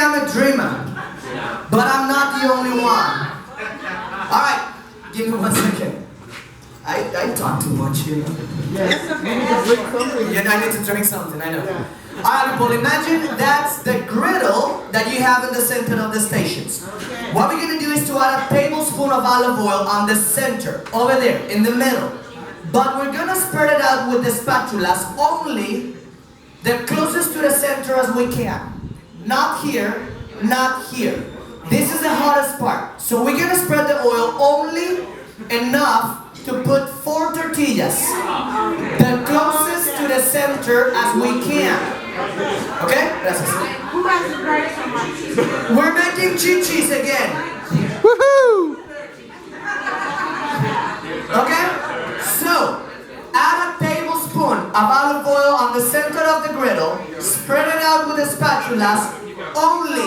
I'm a dreamer, but I'm not the only one. Alright, give me 1 second. I talk too much here. Yes. You need to drink something. Yeah, I need to drink something, I know. Alright people, imagine that's the griddle that you have in the center of the stations. What we're going to do is to add a tablespoon of olive oil on the center, over there, in the middle. But we're going to spread it out with the spatulas only the closest to the center as we can. Not here, not here. This is the hottest part. So we're going to spread the oil only enough to put 4 tortillas, the closest to the center as we can. Okay? Gracias. Who has the bread so much? We're making chichis again. Woohoo! Okay? So, add a tablespoon of olive oil on the center of the griddle, spread it out with the spatulas only